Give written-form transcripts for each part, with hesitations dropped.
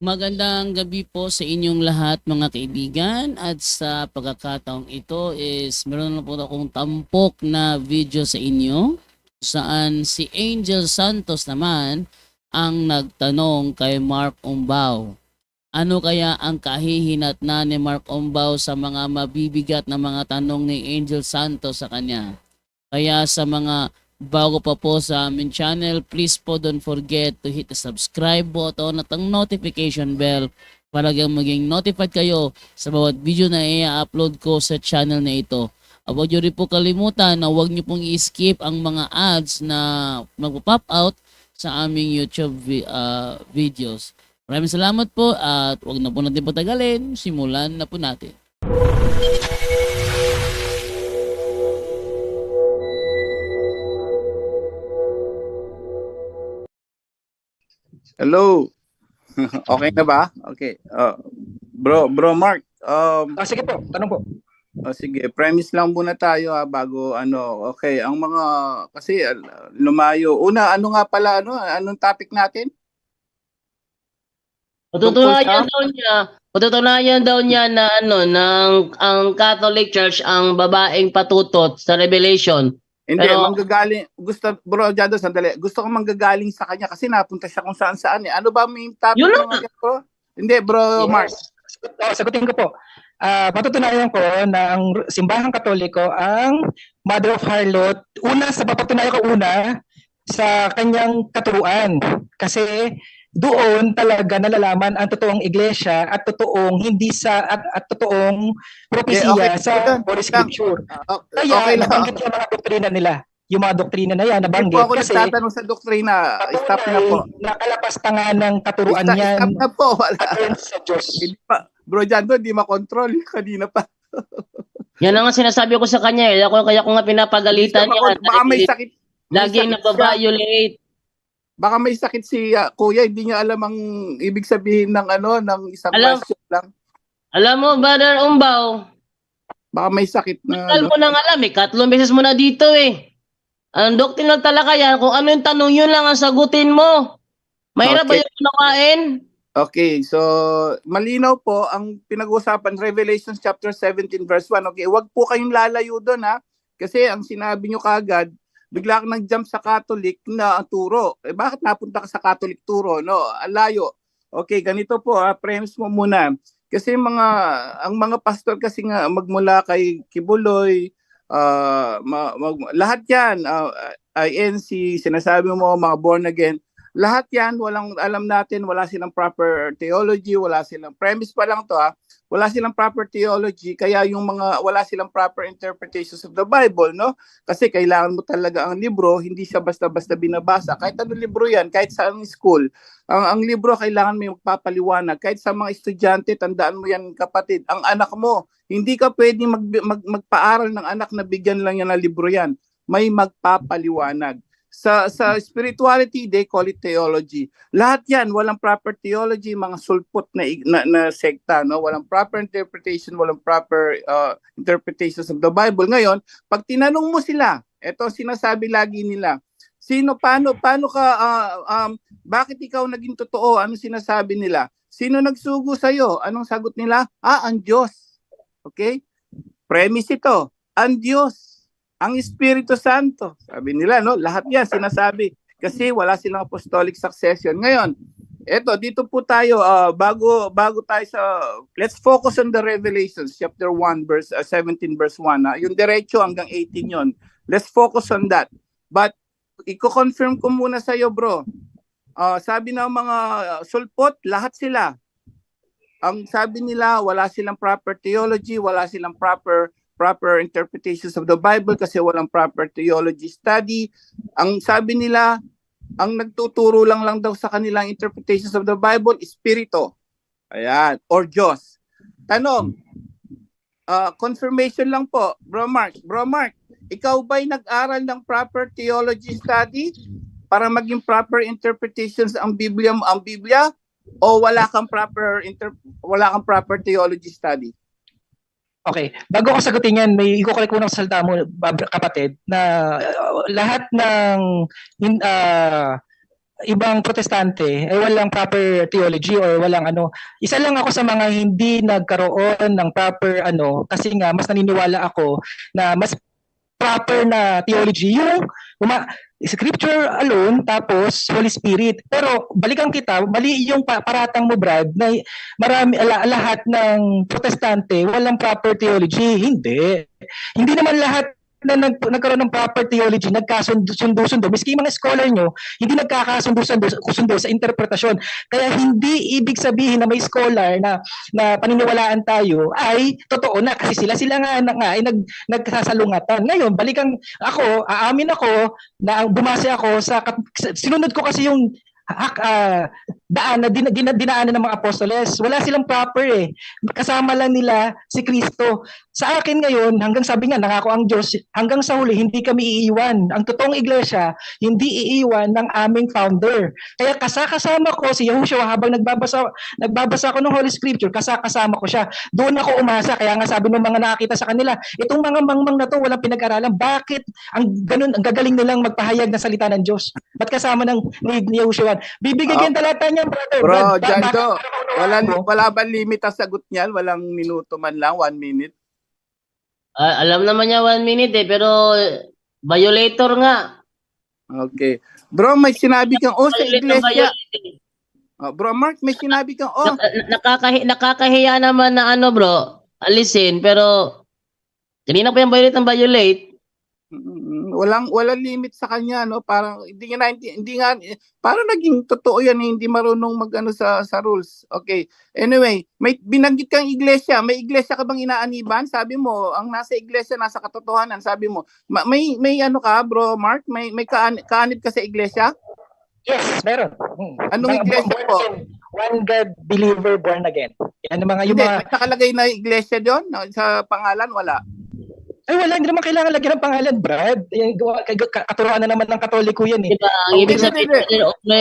Magandang gabi po sa inyong lahat mga kaibigan at sa pagkakataong ito is meron na po akong tampok na video sa inyo saan si Angel Santos naman ang nagtanong kay Mark Umbao. Ano kaya ang kahihinatnan ni Mark Umbao sa mga mabibigat na mga tanong ni Angel Santos sa kanya? Kaya sa mga bago pa po sa aming channel, please po don't forget to hit the subscribe button at ang notification bell para maging notified kayo sa bawat video na i-upload ko sa channel na ito. Huwag nyo rin po kalimutan na huwag nyo pong i-skip ang mga ads na magpo-pop out sa aming YouTube videos. Maraming salamat po at huwag na po natin patagalin. Simulan na po natin. Hello. Okay na ba? Okay. Bro Mark, Sige po, tanong po. sige, premise lang muna tayo bago ano. Okay, ang mga kasi lumayo. Una, ano nga pala anong topic natin? Patutunayan daw niya na ang Catholic Church ang babaeng patutot sa Revelation. Hindi, Pero manggagaling. Bro Jado, sandali. Gusto ko manggagaling sa kanya kasi napunta siya kung saan-saan eh. Ano ba may topic Yun ng ano, bro? Hindi, bro Mark. Sagutin ko po. Patutunayan ko na ang simbahang Katoliko ang Mother of Harlot, sa papatunayan ko sa kanyang katuruan. Kasi doon talaga nalalaman ang totoong iglesia at totoong hindi at totoong propesiya sa Holy Scripture. Kaya Okay lang. nabanggit yung mga doktrina nila. Yung mga doktrina na yan, Hindi nabanggit. po ako Kasi nagtatanong sa doktrina. Stop na po. nakalapas pa nga ng katuruan yan. Stop na po. Wala. Sa Diyos. Hindi pa. Bro Jando, hindi makontrol. Kanina pa. yan ang nga sinasabi ko sa kanya eh. Kaya ko nga pinapagalitan niya. Baka may sakit. Laging nababiolate. Baka may sakit si kuya, hindi niya alam ang ibig sabihin ng ng isang question lang. Alam mo, Brother Umbaw, Baka may sakit na. tagal mo nang alam eh. 3 beses mo na dito eh. Ang doctrinal talakayan, kung ano yung tanong yun lang ang sagutin mo. Mahirap ba yung unawain? Okay, so malinaw po ang pinag-uusapan Revelation chapter 17 verse 1. Okay, wag po kayong lalayo doon kasi ang sinabi nyo kagad, bigla kang nag-jump sa Catholic na turo. Bakit napunta ka sa Catholic turo? No, layo. Okay, ganito po premise mo muna. Kasi ang mga pastor kasi nga magmula kay Kibuloy, lahat yan, INC, sinasabi mo mga born again, lahat yan, alam natin, wala silang proper theology, wala silang premise pa lang to wala silang proper theology, kaya yung wala silang proper interpretations of the Bible, no? Kasi kailangan mo talaga ang libro, hindi siya basta-basta binabasa. Kahit anong libro yan, kahit sa school, ang libro kailangan may magpapaliwanag. Kahit sa mga estudyante, tandaan mo yan kapatid, ang anak mo, hindi ka pwedeng magpaaral ng anak na bigyan lang yan ng libro yan. May magpapaliwanag. Sa spirituality, they call it theology. Lahat yan, walang proper theology, mga sulpot na sekta, no? Walang proper interpretation, walang proper interpretations of the Bible. Ngayon, pag tinanong mo sila, ito sinasabi lagi nila, paano ka, bakit ikaw naging totoo? Ano sinasabi nila? Sino nagsugo sa'yo? Anong sagot nila? Ang Diyos. Okay? Premise ito, ang Diyos. Ang Espiritu Santo, sabi nila, no? Lahat yan sinasabi kasi wala silang apostolic succession. Ngayon, dito po tayo, bago tayo let's focus on the Revelations, chapter 1, verse 17, verse 1. Yung diretso hanggang 18 yon. Let's focus on that. But, i-confirm ko muna sa iyo, bro. Sabi ng mga sulpot, lahat sila. Ang sabi nila, wala silang proper theology, wala silang proper interpretations of the Bible kasi walang proper theology study. Ang sabi nila, ang nagtuturo lang daw sa kanilang interpretations of the Bible, Espiritu. Ayan, or Diyos. Tanong, confirmation lang po, Bro Mark, ikaw ba'y nag-aral ng proper theology study para maging proper interpretations ang Biblia o wala kang proper theology study? Okay. Bago ko sagutin yan, may ikukorek ko ng salita mo, kapatid, na lahat ng ibang protestante ay walang proper theology or walang ano. Isa lang ako sa mga hindi nagkaroon ng proper ano kasi nga mas naniniwala ako na mas proper na theology yung scripture alone tapos Holy Spirit. Pero balikan kita, mali yung paratang mo Brad na lahat ng protestante walang proper theology. Hindi naman lahat na nagkaroon ng proper theology, nagkasundo-sundo, miski yung mga scholar nyo, hindi nagkakasundo sa interpretasyon. Kaya hindi ibig sabihin na may scholar na paniniwalaan tayo ay totoo na kasi sila nga ay nagsasalungatan. Ngayon, aamin ako na bumase ako sinunod ko kasi yung daan na dinaanan ng mga apostoles. Wala silang proper eh. Kasama lang nila si Kristo. Sa akin ngayon, hanggang sabi nga, nangako ang Diyos, hanggang sa huli, hindi kami iiwan. Ang totoong iglesia, hindi iiwan ng aming founder. Kaya kasama ko si Yahushua habang nagbabasa ako ng Holy Scripture, kasama ko siya. Doon ako umasa, kaya nga sabi ng mga nakakita sa kanila, itong mga mangmang na to, walang pinag-aralan. Bakit ang gagaling nilang magpahayag ng salita ng Diyos? Ba't kasama ni Yahushua? Bibigyan yung talata niya, brother. Bro, Janto, wala ba limit ang sagot niyan? Walang minuto man lang, 1 minute? Alam naman niya 1 minute pero violator nga. Okay. Bro, may sinabi kang sa Violate ng iglesia. violate. Bro Mark, may sinabi kang Nakakahiya naman na bro, alisin, pero kanina pa yung violate. walang limit sa kanya, no? Parang hindi nga parang naging totoo yan, hindi marunong magano sa rules. Okay. Anyway, may binanggit kang iglesia. May iglesia ka bang inaaniban? Sabi mo, ang nasa iglesia nasa katotohanan. Sabi mo, may ano ka, bro Mark? May kaanib ka sa iglesia? Yes, meron. Anong iglesia po? One God believer born again. Yan mga Hindi, may nakalagay na iglesia doon sa pangalan, wala. Ay wala, hindi naman kailangan lagyan ng pangalan, Brad. Katuruan na naman ng Katoliko yan eh. Diba? Ang ibig sabihin,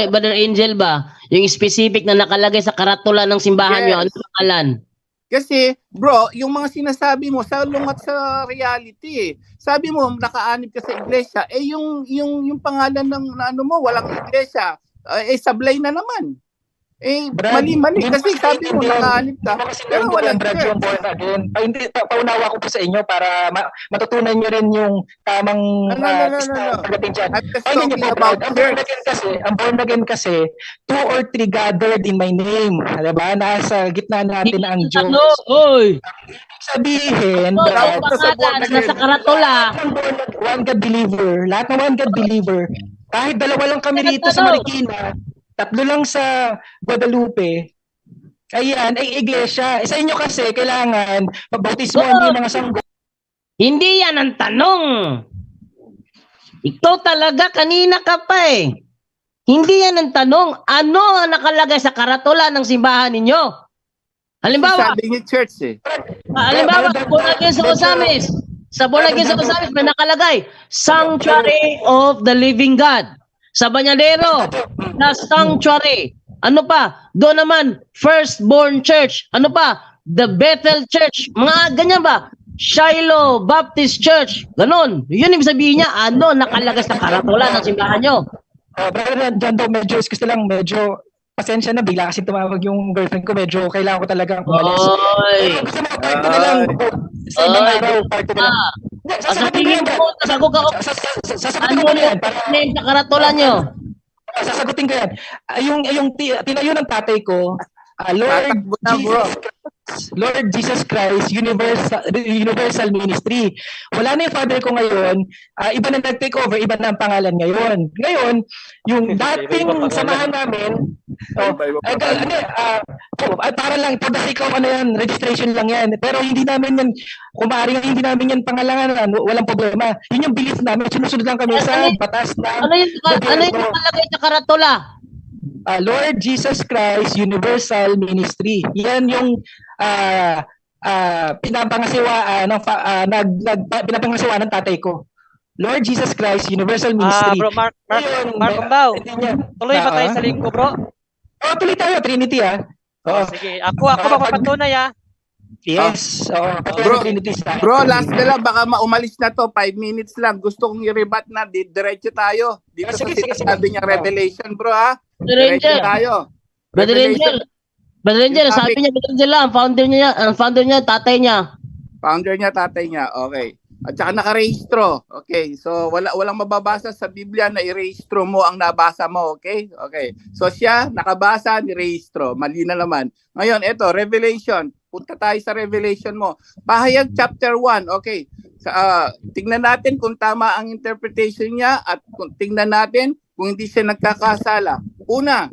Brother Angel ba, yung specific na nakalagay sa karatula ng simbahan nyo, ano pangalan? Kasi, bro, yung mga sinasabi mo, salungat sa reality eh. Sabi mo, nakaanib ka sa iglesia, yung pangalan ng walang iglesia, sablay na naman. Brad, mali kasi sabi mo nakaanib ka. Pero walang Brad yung born again. Paunawa ko po sa inyo para matutunan nyo rin yung tamang pagdating dyan. Ang born again kasi 2 or 3 gathered in my name. Diba? Nasa gitna natin ang Diyos. Sabihin, nasa karatula. One God believer, lahat ng one God believer, kahit dalawa lang kami rito sa Marikina, 3 lang sa Guadalupe, ayan, ay iglesia. Sa inyo kasi, kailangan magbautismo hindi mga sanggo. Hindi yan ang tanong. Ito talaga, kanina ka pa eh. Hindi yan ang tanong. Ano ang nakalagay sa karatula ng simbahan ninyo? Halimbawa, sabi ni church eh. Halimbawa, sa Born Again sa Osamis. Sa Born Again sa Osamis, may nakalagay, Sanctuary of the Living God. Sa Banyadero, na Sanctuary. Ano pa? Doon naman, Firstborn Church. Ano pa? The Bethel Church. Mga ganyan ba? Shiloh Baptist Church. Ganon. Yun ibig sabihin niya, ano nakalagay sa karatula ng simbahan nyo? Brother, dyan daw, medyo pasensya na, bigla kasi tumawag yung girlfriend ko, medyo kailangan ko talagang umalis. Oy! Gusto mo, part ko na lang. Sa ibang araw, part ko na lang. Sasagutin mo, Sasagutin ko na yan. Name sa karatula nyo. Sasagutin ko yan. Yung tinayo ng tatay ko, Lord Jesus Christ Universal Ministry. Wala na yung father ko ngayon, iba na nag-take over, iba na ang pangalan ngayon. Ngayon, yung dating samahan namin, para lang, for the sake of registration lang yan. Pero hindi namin yan, kung maaaring hindi namin yan pangalangan, walang problema. Yun yung belief namin, sinusunod lang kami sa batas na... Ano yung nakalagay sa karatula? Lord Jesus Christ Universal Ministry. Yan yung pinapangasiwaan ng tatay ko. Lord Jesus Christ Universal Ministry. Bro, Mark Umbao. Tuloy ba tayo sa linggo, bro? Tuloy tayo, Trinity sige, ako magpapatunay Yes. Bro, Trinity sa Bro, last na lang, baka umalis na to, 5 minutes lang. Gusto kong i-rebat na, diretso tayo. Dito sa Sige. sinasabi niya Revelation, bro, ha? Brother Diretso Angel, tayo. Brother Angel, Brother Angel, Yung sabi topic. niya, Brother Angel lang, ang founder niya, tatay niya. Founder niya, tatay niya. Okay. At saka nakarehistro. Okay. So, walang mababasa sa Biblia na i-rehistro mo ang nabasa mo. Okay? Okay. So, siya, nakabasa, ni-rehistro. Mali na naman. Ngayon, ito, Revelation. Punta tayo sa Revelation mo. Pahayag chapter 1. Okay. Tingnan natin kung tama ang interpretation niya at tingnan natin kung hindi siya nagkakasala. Una,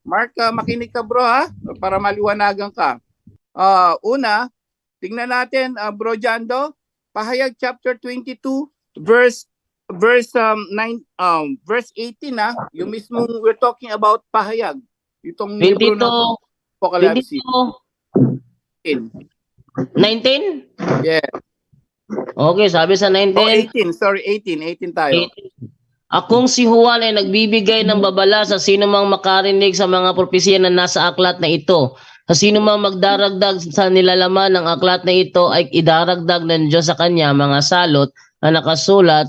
Mark, makinig ka bro ha, para maliwanagan ka. Una, tingnan natin Bro Jando, Pahayag chapter 22 verse 18 na, yung mismong we're talking about pahayag. Itong libro 22, ng Apocalypse. 22, 19? Yeah. Okay, sabi sa 19. 18, sorry, 18 tayo. Akong si Juan ay nagbibigay ng babala sa sino mang makarinig sa mga propesya na nasa aklat na ito. Sa sino mang magdaragdag sa nilalaman ng aklat na ito ay idaragdag ng Diyos sa kanya mga salot na nakasulat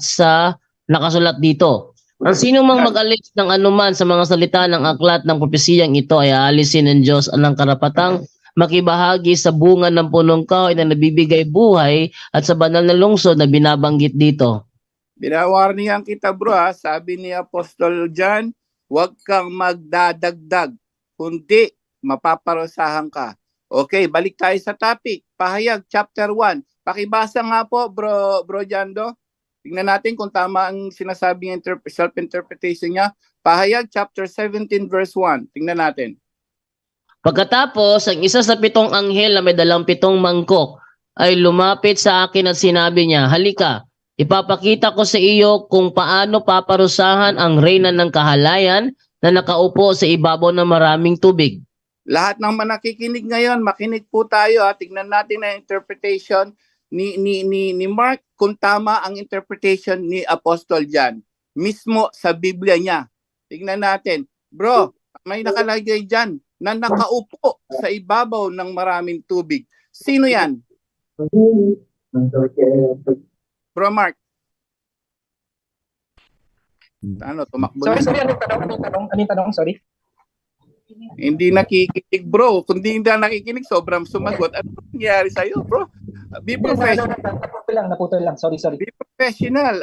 dito. Ang sino mang mag-alis ng anuman sa mga salita ng aklat ng propesiyang ito ay aalisin ng Diyos ang karapatang makibahagi sa bunga ng punong kahoy na nabibigay buhay at sa banal na lungsod na binabanggit dito. Binawarningan kita bro ha, sabi ni Apostol John, huwag kang magdadagdag, kundi mapaparusahan ka. Okay, balik tayo sa topic. Pahayag chapter 1. Pakibasa nga po bro Jando. Tingnan natin kung tama ang sinasabing self-interpretation niya. Pahayag chapter 17 verse 1. Tingnan natin. Pagkatapos, ang isa sa 7 anghel na may dalang 7 mangkok ay lumapit sa akin at sinabi niya, halika, ipapakita ko sa iyo kung paano paparusahan ang reyna ng kahalayan na nakaupo sa ibabaw ng maraming tubig. Lahat ng nakikinig ngayon, makinig po tayo. Tingnan natin ang interpretation ni Mark kung tama ang interpretation ni Apostol John. Mismo sa Biblia niya. Tingnan natin. Bro, may nakalagay dyan na nakaupo sa ibabaw ng maraming tubig. Sino yan? Bro Mark. Ano, tumakbo na. Sorry, anong tanong? Sorry. Hindi nakikinig bro. Kundi hindi nakikinig, sobrang sumagot. Ano nangyayari sa'yo bro? Be professional. Naputol lang. Sorry. Be professional.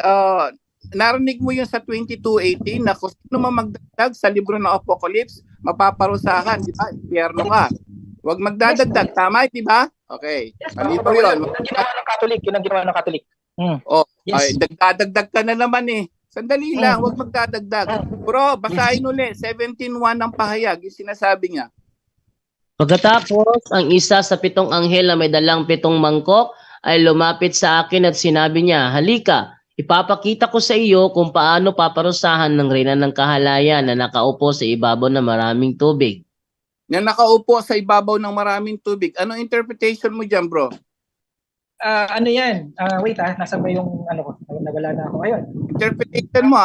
Narinig mo yun sa 22:18 na kung sino man magdagdag sa libro ng Apocalypse, mapaparusahan. Di ba? Impyerno ka. Huwag magdadagdag. Tama, di ba? Okay. Malito yun. Yun ang ginawa ng Catholic. Ay, dagdagdag ka na naman eh. Sandali lang, huwag magdadagdag. Bro, basahin uli. 17:1 ng pahayag. Yung sinasabi niya. Pagkatapos, ang isa sa 7 anghel na may dalang 7 mangkok ay lumapit sa akin at sinabi niya, halika, ipapakita ko sa iyo kung paano paparusahan ng reyna ng kahalayan na nakaupo sa ibabaw ng maraming tubig. Na nakaupo sa ibabaw ng maraming tubig. Anong interpretation mo dyan, bro? Ano yan? Wait nasa ba yung ano ko? Nagala na ako. Ayun. Interpretation mo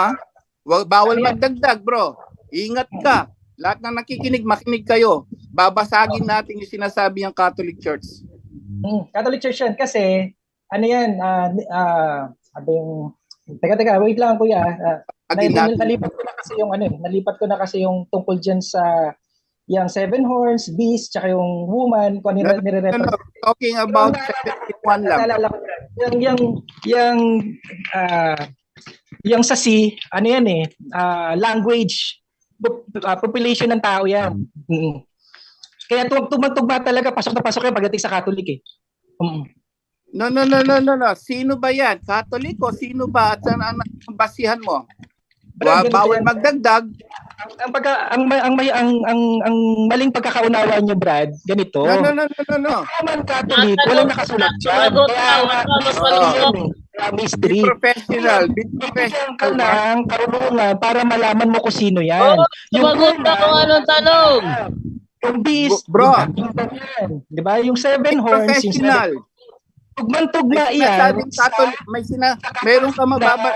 bawal magdagdag bro. Ingat ka. Lahat ng nakikinig, makinig kayo. Babasagin natin yung sinasabi ng Catholic Church. Catholic Church yan kasi ano yan? Teka, wait lang kuya. Nalipat ko na kasi yung tungkol dyan sa yung 7 horns, beast, tsaka yung woman, kung ano nire-refer. Talking about 71 lang. Naalala ko yung sa C, ano yan language, population ng tao yan. Kaya tumagtugma talaga, pasok na pasok yan pagdating sa Catholic eh. No. Sino ba yan? Catholic o sino ba? At saan ang basihan mo? Bawal magdagdag. Ang maling pagkakaunawa niyo, Brad, ganito. No. Roman Catholic, walang nakasulat dyan. Mystery. Be professional. Bigyan ka ng karunungan para malaman mo kung sino yan. Sumagot na kung anong tanong. Yung beast, bro. Di ba? Yung 7 horns, yung professional. Tugman-tugma yan. Meron ka mababa.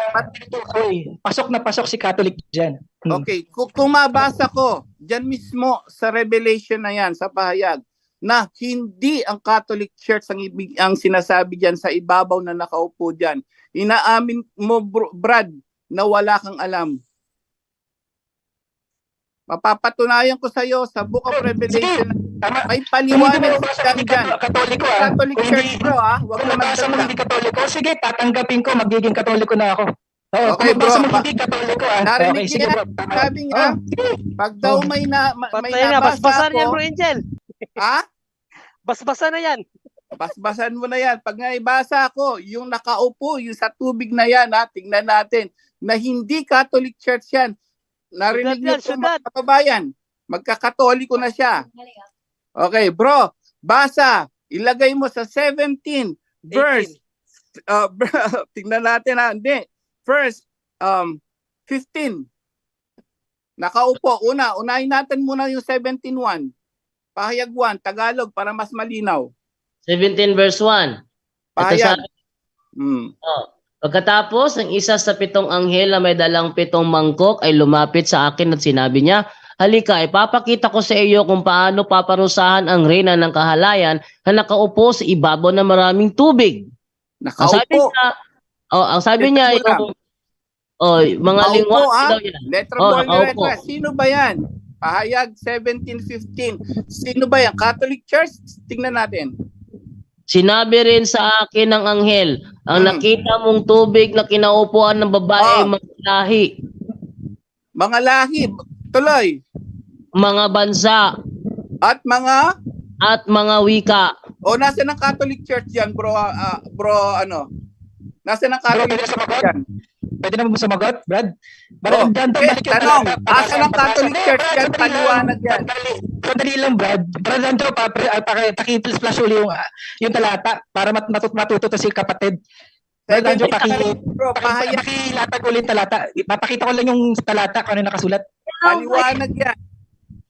Pasok na pasok si Catholic dyan. Okay, kung mabasa ko, dyan mismo sa Revelation na yan, sa pahayag, na hindi ang Catholic Church ang sinasabi diyan sa ibabaw na nakaupo diyan. Inaamin mo, Brad, na wala kang alam. Mapapatunayan ko sa iyo sa Book of Revelation. Tama. May paliwanag sa dyan. Katoliko Catholic Kung Church, hindi- bro, ha? Huwag Kung na nabasa mo hindi katoliko, sige, tatanggapin ko, magiging katoliko na ako. Oo, Okay, kung nabasa bro. mo hindi katoliko, Narinig okay, sige niya, bro. Tama. sabi niya, pag daw may Patayin nga, nabasa basbasan yan, ako, Bro Angel. ha? Basbasan na yan. Basbasan mo na yan. Pag naibasa ko, yung nakaupo, yung sa tubig na yan, ha? Tingnan natin, na hindi Catholic Church yan. Narinig niyo Syudad yan, po syudad. mga kababayan. Magkakatoliko na siya. Okay, bro. Basa. Ilagay mo sa 17 verse. 18. Tingnan natin ha. Hindi. First, 15. Nakaupo. Unahin natin muna yung 17:1. Pahayag 1, Tagalog para mas malinaw. 17 verse 1. Ito Pahayag. sabi, Hmm. pagkatapos, ang isa sa 7 anghel na may dalang 7 mangkok ay lumapit sa akin at sinabi niya, halika, ipapakita ko sa iyo kung paano paparusahan ang reyna ng kahalayan na nakaupo sa ibabaw ng maraming tubig. Ang sabi Nakaupo. niya, ang sabi Ito niya, mo lang. mga Nakaupo, lingwa ha? daw yan. Letra Oh, por nakaupo. letra. Sino ba yan? Pahayag 17:15. Sino ba yan? Catholic Church? Tingnan natin. Sinabi rin sa akin ng anghel, ang nakita mong tubig na kinaupuan ng babae mga lahi, Mga lahi. Tuloy. mga bansa, At mga at mga wika. nasa ng Catholic Church yan, bro, nasa ng Catholic pwede Church sumagot? yan. Pwede naman mo sumagot, Brad? Oh, Dyan, eh, tanong, asa ng Catholic Church yan, paliwanag yan. Sandali lang, Brad. Brad, nandiyo, pakiplis-flash uli yung talata para matuto to si kapatid. Brad, nandiyo, Bro, pahayag, pakilatag uli yung talata. Papakita ko lang yung talata kung ano nakasulat. paliwanag yan.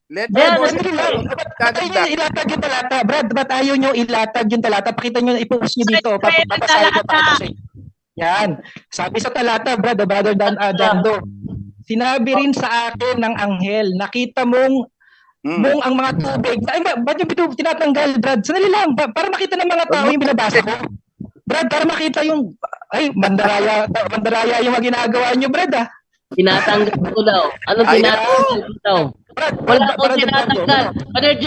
Letter Yan, mo. Sandali lang. Ba't ayaw nyo ilatag yung talata? Brad, ba't ayaw nyo ilatag yung talata? Pakita nyo, ipost nyo dito. Papasahin ko, pakita sa inyo. Yan. Sabi sa talata, Brad, Brother Dando, sinabi rin sa akin ng anghel, nakita mong mong ang mga tubig. Ay, ba't yung tinatanggal, Brad? Sandali lang, para makita ng mga tao yung binabasa ko. Brad, para makita yung, mandaraya yung mga ginagawa nyo, Brad, ah. Tinatanggal ko daw. Ano tinatanggal ko daw? Brad, Wala akong tinatanggal.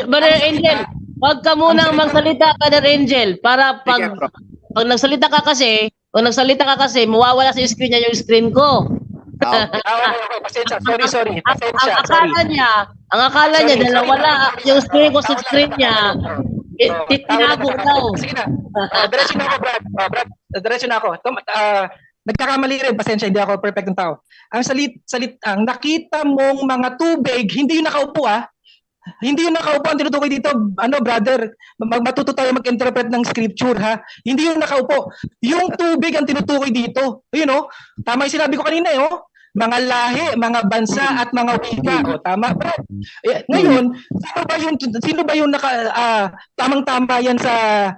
Brother Angel, wag ka munang magsalita, Brother Angel, para Sige, bro. pag nagsalita ka kasi, mawawala sa screen niya yung screen ko. Okay. Okay, pasensya. Sorry. Ang Pasensya, akala sorry. niya, dahil nawala yung screen ko sa screen niya, tinago daw. Sige na. Diretso na ako, Brad. Brad, diretso na ako. Nagkakamali rin, pasensya, hindi ako perfect ng tao. Ang nakita mong mga tubig, hindi yung nakaupo, ah. Hindi yung nakaupo ang tinutukoy dito, brother, matuto tayo mag-interpret ng scripture, ha? Hindi yung nakaupo. Yung tubig ang tinutukoy dito. Tama yung sinabi ko kanina, mga lahi, mga bansa at mga wika. Tama, bro. Ngayon, sino ba yung tamang-tama yan sa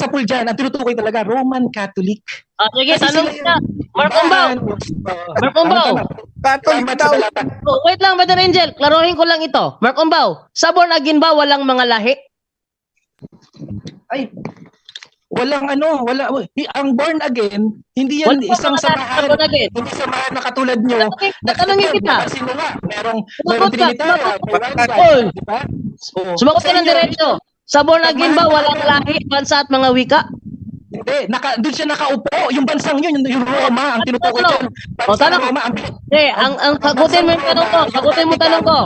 pool dyan, ang tinutukoy talaga, Roman Catholic. Sige, Kasi tanong sila ka. Mark Umbaw. Catholic daw. Wait lang, Brother Angel. Klaruhin ko lang ito. Mark Umbaw, sa born again ba walang mga lahi? Ay, ang born again, hindi yan Walang isang mga lahi sa samahan. born again. Hindi samahan na katulad nyo. Tatanungin kita. Sino nga? Merong Sumagot ka, Trinitaria. Oy. Diba? Sumagot ka ng diretso. Sa born again ba walang lahi, bansa at mga wika? Hindi, doon siya nakaupo. Yung bansang yun, yung Roma, ang tinutukoy dyan. Tanong. Roma, Sagutin mo yung tanong ko.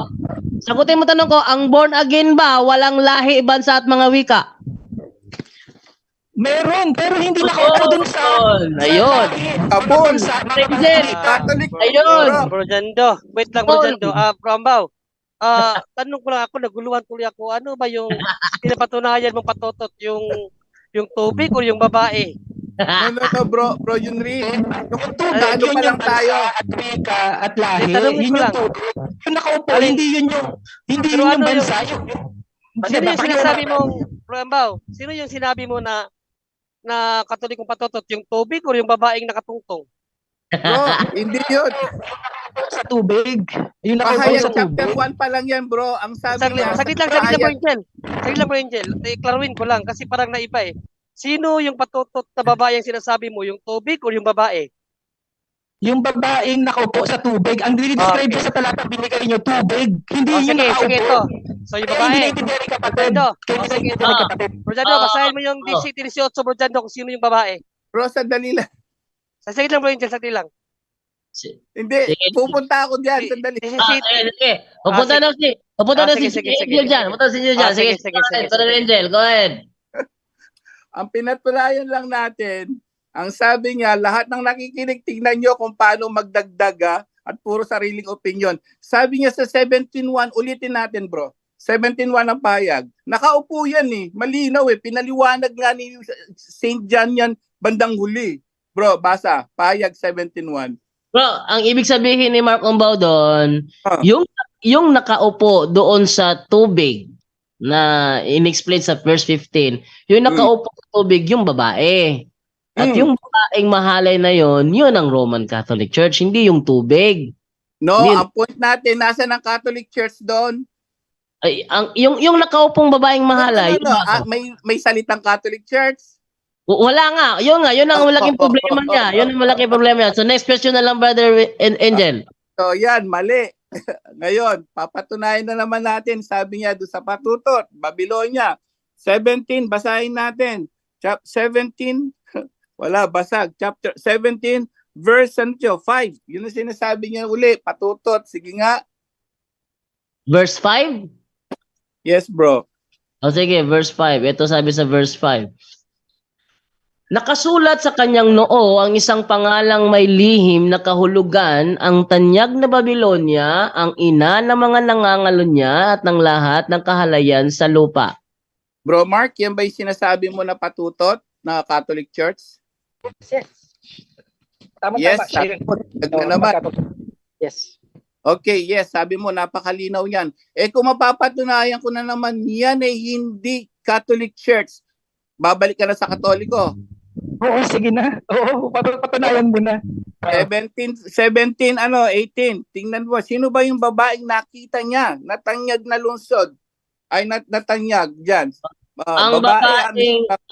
Sagutin mo tanong ko, ang born again ba walang lahi, bansa at mga wika? meron, pero hindi nakaupo dun sa... Ayun. Abon. Angel. Catholic. Ayun. Bro Jando. Wait lang, Bro Jando. Bro Ambaw. Tanong ko lang ako, naguluhan tuloy ako. Ano ba yung pinapatunayan mong patotot? Yung tubig o yung babae? No, bro Yunri. Yung tubig, Ano yun pa lang yung tayo? bansa at wika at lahi. Tanungin Yun ko yung lang. tubig. Yung nakaupo, Alin? hindi yun Pero yung ano bansa. Sino yung sinasabi mo, Bro Ambaw? Sino yung sinabi mo na katolikong patotot? Yung tubig o yung babaeng nakatungtong? Bro, hindi yun. nakaupo sa tubig. Yung nakaupo Pahayag sa chapter tubig. 1 pa lang yan, bro. Ang sabi niya, Saglit lang, Angel. Saglit lang, Angel. Klaruin ko lang kasi parang naiba eh. Sino yung patutot na babae ang sinasabi mo? Yung tubig o yung babae? Yung babaeng nakaupo sa tubig, ang dinidescribe Okay. niya sa talata binigay niyo, tubig. Hindi yung Sige, nakaupo. sige ito. So yung Kaya babae. hindi naiintindihan ni kapatid. Brojando. Kaya hindi Sige. naiintindihan ni kapatid. Brojando, basahin mo yung 18 Brojando kung sino yung babae. bro, sandali lang. Saglit lang, Angel, saglit lang. Hindi, Sige. pupunta ako diyan, sandali. Sige. Pupunta sige. na si Pupunta na Sige, si sige, Angel sige. dyan. Pupunta si Angel dyan. Sige, Sige. Brother Angel, go ahead. Ang pinatulayan lang natin, ang sabi niya, lahat ng nakikinig, tingnan nyo kung paano magdagdaga at puro sariling opinion. Sabi niya sa 17.1, ulitin natin bro, 17.1 ang payag. Nakaupo yan eh, malinaw eh, pinaliwanag nga ni St. John yan bandang huli. Bro, basa, payag 17.1. Bro, ang ibig sabihin ni Mark Umbao doon, Ah. yung nakaupo doon sa tubig na in-explain sa verse 15, yung nakaupo sa tubig, yung babae. At yung babaeng mahalay na yon, yun ang Roman Catholic Church, hindi yung tubig. No, Hindi. ang point natin, nasa ng Catholic Church doon? Ay, yung nakaupong babaeng mahalay, No, may salitang Catholic Church. wala nga. Yun ang malaking problema niya. Yun ang malaking problema niya. So next question na lang, Brother Angel. So yan, mali. Ngayon, papatunayan na naman natin, sabi niya doon sa patutot, Babylonia. 17, basahin natin. 17, wala, basag. Chapter 17, verse 5. Yun ang sinasabi niya uli, patutot. Sige nga. Verse 5? Yes, bro. O sige, verse 5. Ito sabi sa verse 5. Nakasulat sa kanyang noo ang isang pangalang may lihim na kahulugan, ang tanyag na Babylonia, ang ina ng mga nangangalo niya at ng lahat ng kahalayan sa lupa. Bro Mark, yan ba yung sinasabi mo na patutot na Catholic Church? Yes. Tama, Yes, tama. sabi mo, na naman. Yes. Okay, yes, sabi mo, napakalinaw yan. Eh kung mapapatunayan ko na naman, yan ay hindi Catholic Church. Babalik ka na sa Katoliko. Oo, sige na. Oo, patunayan mo na. 17, 18. Tingnan mo, sino ba yung babaeng nakita niya? Natanyag na lungsod. Ay, natanyag dyan.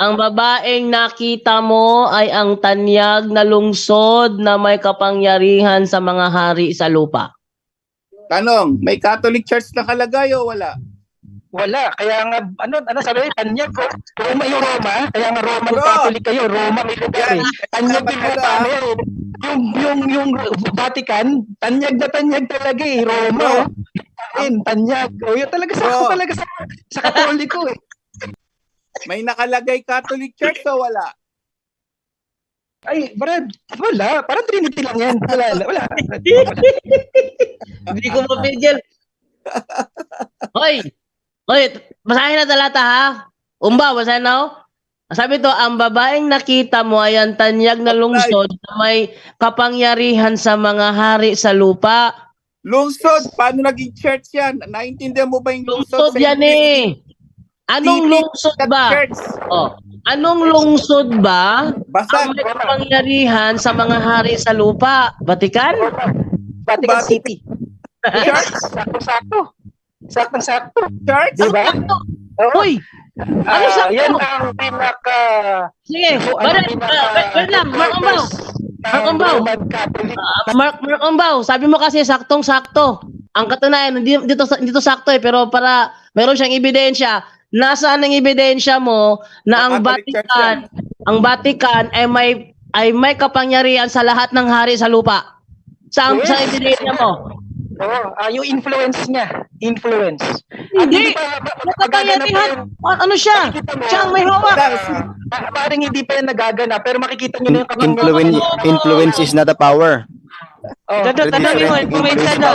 Ang babaeng nakita mo ay ang tanyag na lungsod na may kapangyarihan sa mga hari sa lupa. Tanong, may Catholic Church na kalagay o wala? Wala. Kaya nga, ano sabi niya? Tanyag ko. Roma yung Roma. Kaya nga Roman Bro. Catholic kayo. Roma may lugar eh. Tanyag Tama yung ka lupa na. yung Vatican, tanyag na tanyag talaga eh. Roma. Tanyag. O yun talaga Bro. talaga sa Katoliko eh. May nakalagay Catholic Church o wala? Ay, Brad, wala. Parang Trinity lang yan. Wala. Hindi ko mapigil. Hoy, basahin na talata ha. Basahin na oh. Sabi to, ang babaeng nakita mo ay ang tanyag na lungsod na may kapangyarihan sa mga hari sa lupa. Lungsod, paano naging church yan? Naintindihan mo ba yung lungsod? Lungsod yan eh. Anong City lungsod ba? Church. Oh, anong lungsod ba Basta, ang may kapangyarihan sa mga hari sa lupa? Vatican? Vatican City. church? Sakto-sakto. Saktong-sakto. Church? Diba? Oo. Uy, ano sakto? Yan ang pinaka... sige, wait lang, Mark Umbao. Mark Umbao. Roman Catholic. Mark Umbao, sabi mo kasi saktong-sakto. Ang katunayan, dito sakto eh, pero para meron siyang ebidensya. Nasaan ang ebidensya mo na ang Catholic Church Vatican ay may kapangyarihan sa lahat ng hari sa lupa? Saan Yes. sa ebidensya mo? Oo, yung influence niya. Influence. Hindi. Kapangyarihan. Ano siya? Siya ang may hawak. Parang hindi pa yan nagagana, pero makikita niyo na yung kapangyarihan. Influence is not a power. Oh, Tanongin mo, influence na.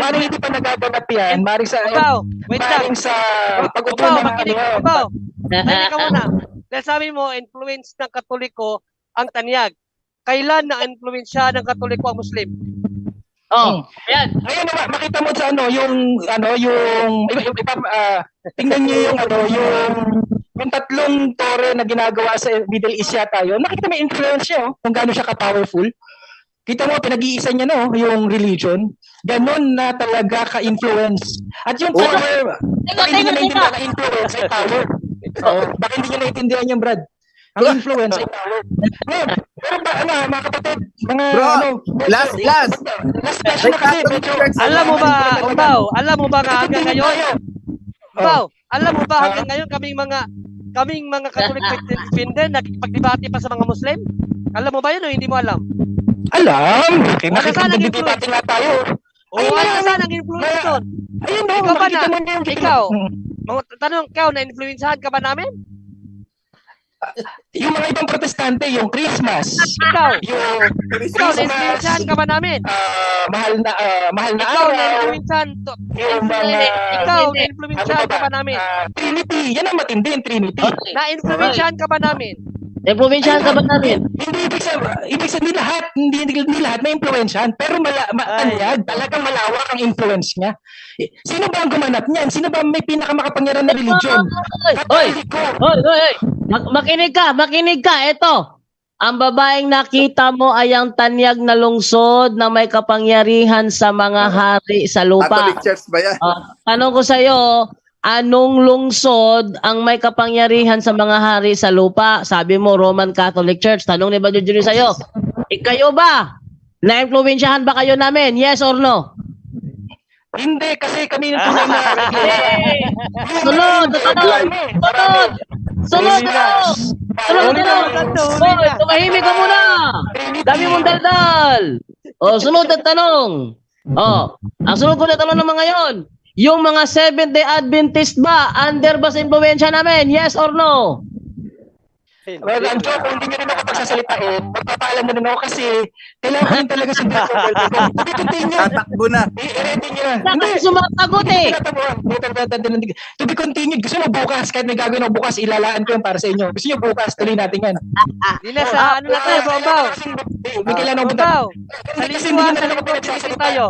parang hindi pa nagaganap yan. Maring sa... Wait lang. Maring sa... Pag-upo Ubaw, ng makinig. Ubaw. Makinig ka muna. Dahil sabi mo, influence ng Katoliko ang tanyag. Kailan na-influensya ng Katoliko ang Muslim? Oh, ayan. Ngayon, makita mo sa tingnan niyo yung tatlong tore na ginagawa sa Middle East yata yun. Nakita mo yung influence niya, kung gaano siya ka-powerful. Kita mo, pinag-iisa niya no, yung religion. Ganon na talaga ka-influence. At yung power, baka hindi niya naintindihan na influence ay power. Baka hindi niya naintindihan yan, Brad. Ang influence ay power. Pero ba, mga kapatid, mga Bro, last. question na kasi. Medyo, Alam mo ba, alam mo ba nga hanggang ngayon? Alam mo ba hanggang ngayon kaming mga Catholic defender nakikipagdebate pa sa mga Muslim? Alam mo ba yun o hindi mo alam? Alam! Saan ang Nakikipag-debate nga tayo. Saan ang influence doon? Ayun no, Ikaw ba makikita na- mo na yung ikaw? Tanong, ikaw, na-influencehan ka ba namin? Yung mga ibang protestante, yung Christmas, Ikaw, yung na-influencehan ka ba namin? mahal na Ikaw, araw, na-influencehan. yung mga Ikaw, na-influencehan ka ba namin? Trinity, yan ang matindi, yung Trinity. Na-influencehan ka ba namin? Provincial ka ba namin? Hindi ibig sabihin lahat, hindi lahat may influensyahan, pero matanyag, talagang malawak ang influence niya. Sino ba ang gumanap niyan? Sino ba may pinakamakapangyarihan na religion? Hoy! Katoliko. Hoy! Makinig ka. Ito. Ang babaeng nakita mo ay ang tanyag na lungsod na may kapangyarihan sa mga hari sa lupa. Catholic Church ba yan? Tanong ko sa iyo, anong lungsod ang may kapangyarihan sa mga hari sa lupa? Sabi mo, Roman Catholic Church. Tanong ni Brother Judy sa iyo, kayo ba? Na-influensyahan ba kayo namin? Yes or no? Hindi, kasi kami yung tunay na Sunod! Hoy, tumahimik ka muna! Dami mong daldal! Sunod na tanong. Ang sunod ko na tanong naman ngayon, yung mga Seventh-day Adventist ba, under ba sa impluensya namin? Yes or no? Well, Anjo, kung hindi nyo rin ako pagsasalitain, magpapaalam mo na ako kasi kailangan ko rin talaga sa Diyos. Continue. Tatakbo na. I-ready nyo na. Bakit sumasagot eh? To be continued. Gusto mo bukas, kahit may gagawin ako bukas, ilalaan ko yan para sa inyo. Gusto nyo bukas, tuloy natin yan. Hindi na sa ano na tayo, Bombaw. May kailangan ako Bombaw. Kasi Sa hindi nyo na rin ako linggo pinagsasalita. tayo.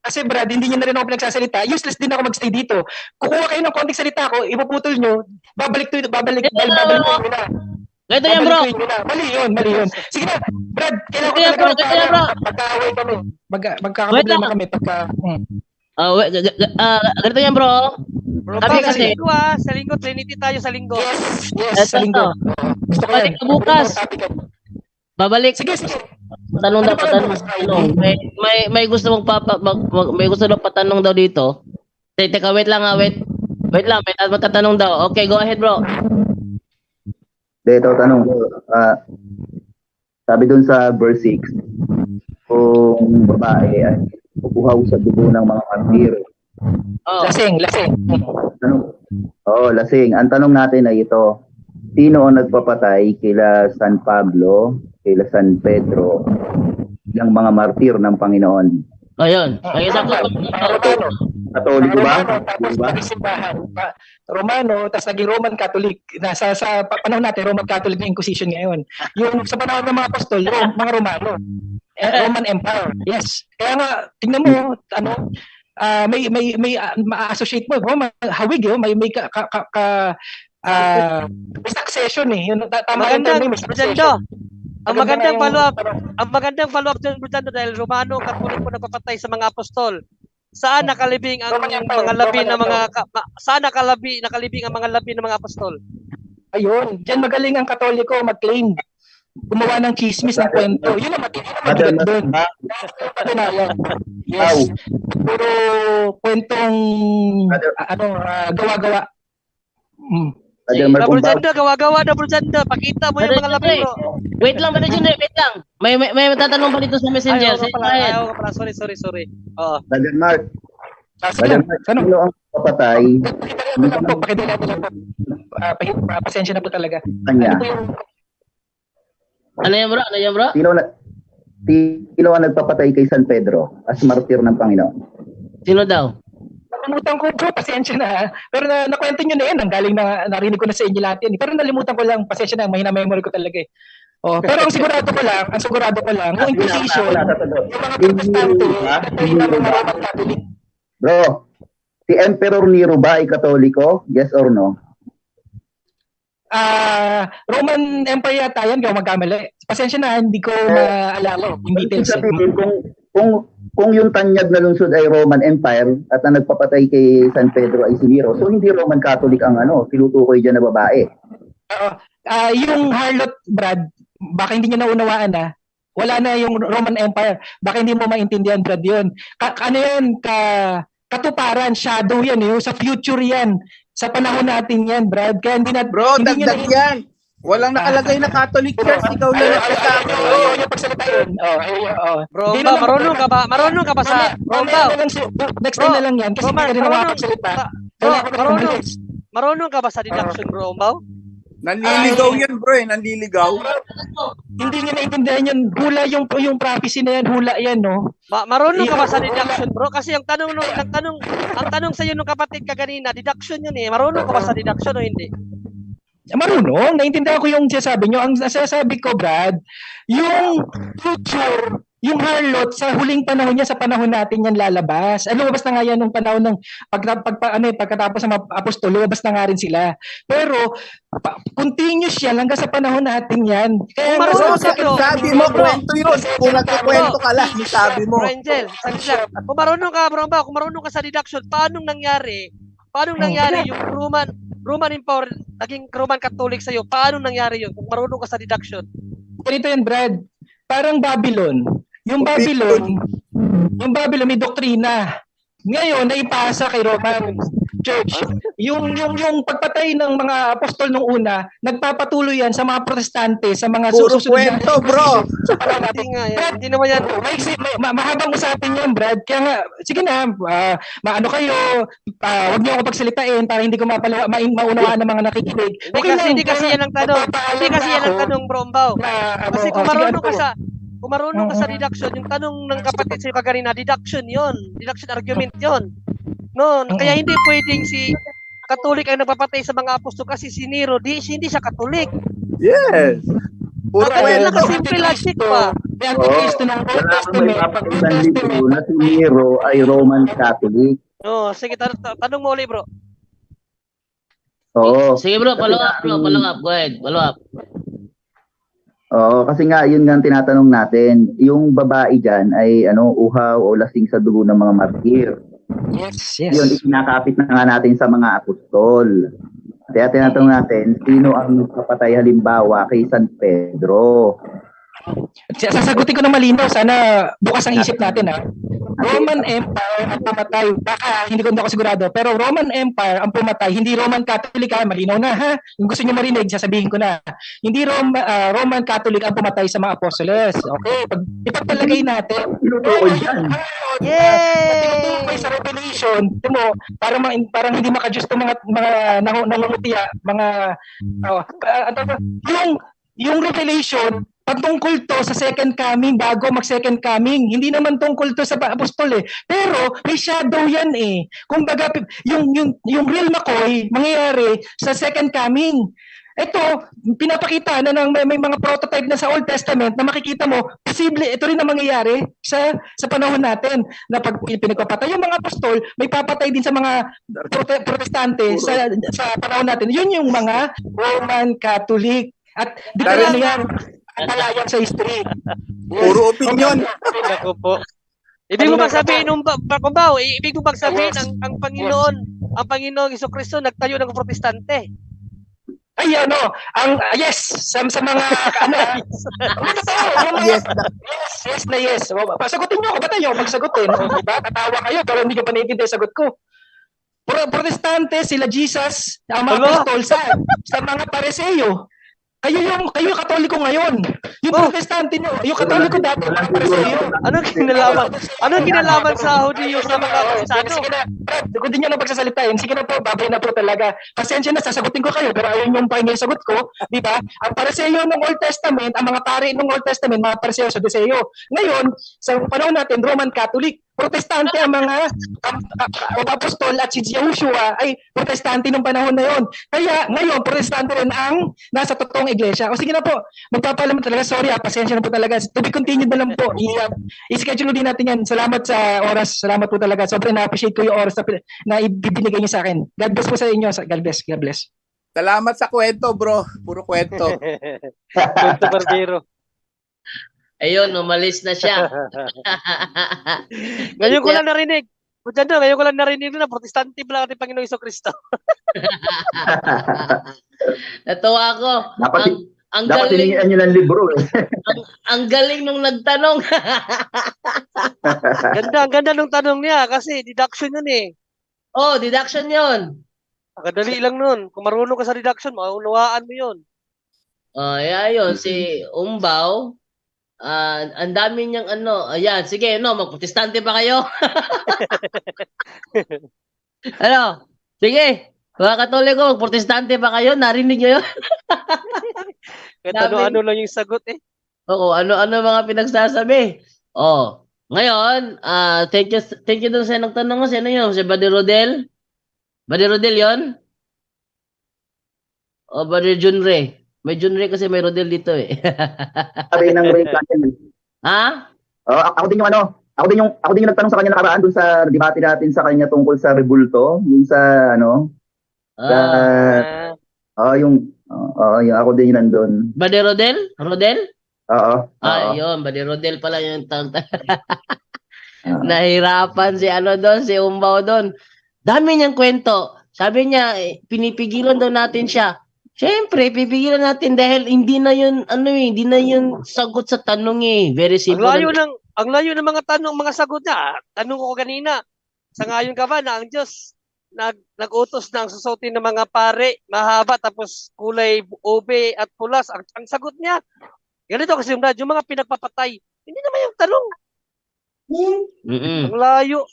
Kasi Brad, hindi nyo na rin ako pinagsasalita. Useless din ako magstay dito. Kukuha kayo ng konting salita ko, ipuputol nyo, babalik ko yun na. Ito yan, bro. Mali yun. Sige na, Brad, kailangan ko Ito yan, bro. talaga magkaaway kami. Magkakaproblema kami pagka... Ganito yan, bro. Bombaw, sa kasi- linggo sa linggo, Trinity tayo sa linggo. Yes, sa linggo. Gusto ko yan. Balik ka bukas. Babalik. Sige. Tanong daw, patanong. May gusto mong may gusto daw patanong daw dito. Teka, wait lang. Wait lang, may magtatanong daw. Okay, go ahead, bro. Ito, tanong ko. Sabi dun sa verse 6, kung babae ay pupuhaw sa dugo ng mga martir. Lasing. Lasing. Ang tanong natin ay ito, sino ang nagpapatay kila San Pablo, kila San Pedro, ng mga martir ng Panginoon? Ayun. Ay, sagot. Katoliko ba? Romano, tapos naging Roman Catholic. Sa panahon natin, Roman Catholic na Inquisition ngayon. Yung sa panahon ng mga apostol, mga Romano. Roman Empire. Yes. Kaya nga, tingnan mo, may ma-associate mo, hawig yun, may succession eh. Yun, tama yung term, may succession. Ang magandang follow-up dyan, Brother, dahil Romano, Katoliko nagpapatay sa mga apostol. Saan nakalibing ang mga labi ng mga nakalibing ang mga labi ng mga apostol? Ayun, diyan magaling ang Katoliko mag-claim. Gumawa ng chismis ng kwento. Yun ang matigat doon. Yes. Puro kwentong gawa-gawa. Double gender, gawa-gawa, double gender. Pakita mo yung mga labi mo. Wait lang, Brother Junior, wait lang. May tatanong pa dito sa messenger. Ayaw ka pala. Sorry. Oo. Brother Mark, Sino sino ang papatay pasensya na po talaga. kanya? Ano yan, bro? Sino ang nagpapatay kay San Pedro as martir ng Panginoon? Sino daw? Nakalimutan ko bro, pasensya na ha. Pero nakwento nyo na yan, ang galing na narinig ko na sa inyo lahat yan. Pero nalimutan ko lang, pasensya na, mahina memory ko talaga eh. Pero ang sigurado ko lang, yung Inquisition, yung mga Protestante, yung mga Roman Catholic. Bro, si Emperor Nero ba ay Katoliko? Yes or no? Roman Empire yata yan, kung magkamali. Pasensya na, hindi ko maalala yung details. Sabihin, kung yung tanyag na lungsod ay Roman Empire at ang nagpapatay kay San Pedro ay si Nero, so hindi Roman Catholic ang tinutukoy dyan na babae. Yung harlot, Brad, baka hindi niyo naunawaan wala na yung Roman Empire. Baka hindi mo maintindihan, Brad, yun. Ano yan? Katuparan, shadow yan. Sa future yan. Sa panahon natin yan, Brad. Kaya hindi Bro, hindi dagdag yan. Walang nakalagay na Catholic Church. Ikaw lang nagsasabi. yung pagsalita yun. Bro, Hindi ba, naman- marunong ka ba sa Mamaya na lang next time na lang yan. Kasi hindi ka rin makapagsalita. marunong ka ba sa deduction, bro, Ombaw? Nanliligaw yan, bro. Nanliligaw. Hindi niya naintindihan yun. Hula yung prophecy na yan. Hula yan, no? Marunong ka ba sa deduction, bro? Kasi ang tanong sa iyo nung kapatid ka kanina, deduction yun eh. Marunong ka ba sa deduction o hindi? Marunong. Naintindihan ko yung sinasabi nyo. Ang sinasabi ko, Brad, yung future, yung harlot, sa huling panahon niya, sa panahon natin yan lalabas. Lumabas na nga yan nung panahon ng pagkatapos ng mga apostol, lumabas na nga rin sila. Pero, continuous yan hanggang sa panahon natin yan. Kaya Kung marunong ka, bro. Sabi mo, kwento yun. Kung nagkikwento ka lang, sabi mo. Bro Angel, saglit lang. Kung marunong ka, bro, Ombaw, kung marunong ka sa deduction, paano nangyari yung Roman Empire, naging Roman Catholic sa'yo? Paano nangyari yun kung marunong ka sa deduction? Ganito yan, Brad. Parang Babylon. Yung Babylon may doktrina. Ngayon, naipasa kay Roman Church. Yung pagpatay ng mga apostol nung una, nagpapatuloy yan sa mga protestante, sa mga Puro susunod na- kwento, bro. Hindi nga yan. Hindi naman yan. Mahabang usapin yan, Brad. Kaya nga, sige na, maano kayo, wag niyo ako pagsalitain para hindi ko maunawaan ng mga nakikinig. Hindi kasi yan ang tanong, bro, Ombaw. Kasi kung marunong ka sa deduction, yung tanong ng kapatid sa kanina, deduction argument yon. No, kaya hindi pwedeng si Katolik ang nagpapatay sa mga apostol kasi si Nero, hindi siya Katolik. Yes. Puro Ang kwento. nakasimple logic pa. May Anticristo ng Old Wala kang may Testament. papakitang libro na si Nero ay Roman Catholic. No, sige, tanong mo ulit, bro. Oo. Sige bro, follow up bro, follow up. Go ahead, follow up. Oo, kasi nga yun nga ang tinatanong natin, yung babae diyan ay uhaw o lasing sa dugo ng mga martir. Yes. Yun ikinakapit na nga natin sa mga apostol. Kaya tinatanong natin, sino ang nagpapatay halimbawa kay San Pedro? Sasagutin ko na malinaw. Sana bukas ang isip natin Roman Empire ang pumatay. Baka hindi ko na ako sigurado. Pero Roman Empire ang pumatay. Hindi Roman Catholic malinaw na Kung gusto niyo marinig, sasabihin ko na. Hindi Roman Catholic ang pumatay sa mga apostoles. Okay? Ipagpalagay natin. Tinutukoy yan. Yay! Sa Revelation, parang hindi maka-Diyos itong mga nangungutiya, yung Revelation, patungkol to sa second coming, bago mag-second coming. Hindi naman tungkol to sa apostol Pero may shadow yan Kumbaga, yung real McCoy, mangyayari sa second coming. Ito, pinapakita na may mga prototype na sa Old Testament na makikita mo, posible ito rin ang mangyayari sa panahon natin na pag pinagpapatay yung mga apostol, may papatay din sa mga protestante sa panahon natin. Yun yung mga Roman Catholic. At di ba yan, palayan sa history. Puro opinion. Naku po. Ibig mo bang sabihin ibig mo bang sabihin ang Panginoon Jesucristo nagtayo ng protestante? Ay, yes, sa mga, yes. Pasagutin niyo ako, ba't tayo magsagutin? Diba? Tatawa kayo, pero hindi ko pa naiintindihan sagot ko. Protestante, sila Jesus, ang mga apostol sa mga Pariseo. Kayo Katoliko ngayon. Yung Protestante nyo, yung Katoliko dati, mga Pariseo. Anong kinalaman sa Hudiyo sa mga Kristiyano? Sige na, kung di nyo na pagsasalitain, sige na po, babay na po talaga. Pasensya na, sasagutin ko kayo, pero ayun yung pahingay sagot ko, di ba? Ang Pariseo ng Old Testament, ang mga pari ng Old Testament, mga Pariseo sa Saduseo. Ngayon, sa panahon natin, Roman Catholic. Protestante ang mga apostol at si Yahushua ay protestante ng panahon na yon. Kaya ngayon, protestante rin ang nasa totoong iglesia. O sige na po, magpapaalam talaga. Sorry pasensya na po talaga. To be continued na lang po. I-schedule din natin yan. Salamat sa oras. Salamat po talaga. Sobrang na-appreciate ko yung oras na ibibigay niyo sa akin. God bless po sa inyo. God bless. Salamat sa kwento, bro. Puro kwento. Kwento barbero. Ayun, umalis na siya. Ngayon ko lang narinig. Brother, ngayon ko lang narinig na protestante pala ating Panginoong Jesucristo. Natuwa ako. Dapat, Ang dapat galing, hiningian nyo ng libro eh. ang galing nung nagtanong. Ang ganda nung tanong niya kasi deduction yun eh. Oh, deduction 'yon. Kadali lang nun. Kung marunong ka sa deduction, maunawaan mo yun. Oh, yeah, yun si Umbaw. Ang dami niyang ano, ayan, sige, no, magprotestante pa kayo. Ano? Sige. Mga Katoliko, magprotestante pa kayo? Narinig niyo 'yon? Kahit Dami. ano-ano lang yung sagot eh. Oo, ano-ano mga pinagsasabi. Oh, ngayon, thank you dun sa nagtanong ko. Sino yun? Si Buddy Rodel? Buddy Rodel yun? O Buddy Junre? May Junre kasi may Rodel dito eh. Sabi ng Ray Canyon. Ha? Oh, ako din yung nagtanong sa kanya nakaraan dun sa debate natin sa kanya tungkol sa rebulto, yung sa ano, yung ako din yun nandun. Buddy Rodel? Rodel? Oo. Yun, Buddy Rodel pala yung nahirapan si ano doon, si Umbaw doon. Dami niyang kwento. Sabi niya, pinipigilan daw natin siya. Siyempre, pipigilan natin dahil hindi na yun sagot sa tanong eh. Very simple. Ang layo ng mga tanong, mga sagot niya. Tanong ko kanina, sangayon ka ba na ang Diyos nag-utos na ang susutin ng mga pare, mahaba tapos kulay ube at pulas. Ang sagot niya, ganito kasi yung mga pinagpapatay. Hindi naman yung tanong. Ang layo.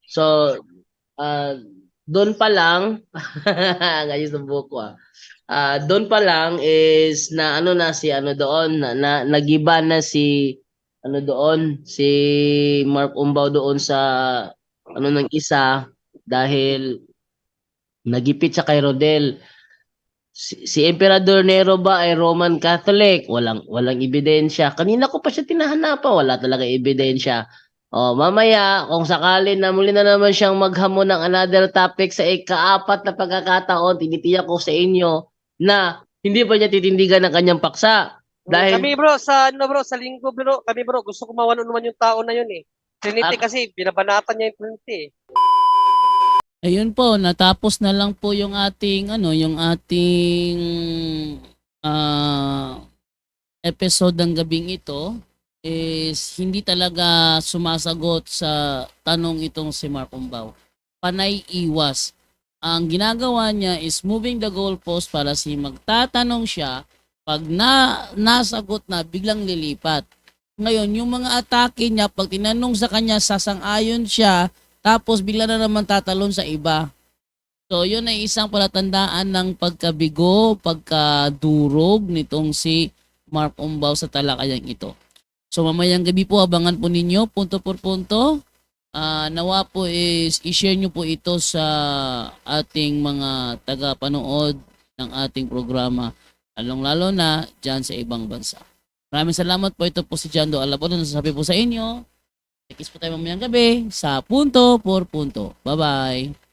So, doon pa lang, ngayon sa buko doon pa lang is na ano na si ano doon, na nagiba na si ano doon, si Mark Umbaw doon sa ano ng isa dahil nagipit siya kay Rodel. Si Emperador Nero ba ay Roman Catholic? Walang ebidensya. Kanina ko pa siya tinahanapan, wala talaga ebidensya. Mamaya, kung sakali na muli na naman siyang maghamon ng another topic sa ika-4 na pagkakataon, tinitiyak ko sa inyo na hindi pa niya titindigan ng kanyang paksa. Dahil Kami sa linggo kami gusto ko mawanon yung tao na yun eh. Trinity kasi, binabanatan niya yung Trinity eh. Ayun po, natapos na lang po yung ating episode ng gabing ito is hindi talaga sumasagot sa tanong itong si Mark Umbaw. Panay iwas. Ang ginagawa niya is moving the goalpost para magtatanong siya, pag nasagot na, biglang lilipat. Ngayon, yung mga atake niya, pag tinanong sa kanya, sasang-ayon siya, tapos bigla na naman tatalon sa iba. So, yun ay isang palatandaan ng pagkabigo, pagkadurog nitong si Mark Umbaw sa talakayang ito. So, mamayang gabi po, abangan po ninyo, punto por punto. Nawa po is i-share nyo po ito sa ating mga taga-panood ng ating programa, lalong-lalo na dyan sa ibang bansa. Maraming salamat po. Ito po si Jando Alabon na nasasabi po sa inyo. Ikis po tayo mamayang gabi sa punto por punto. Bye-bye.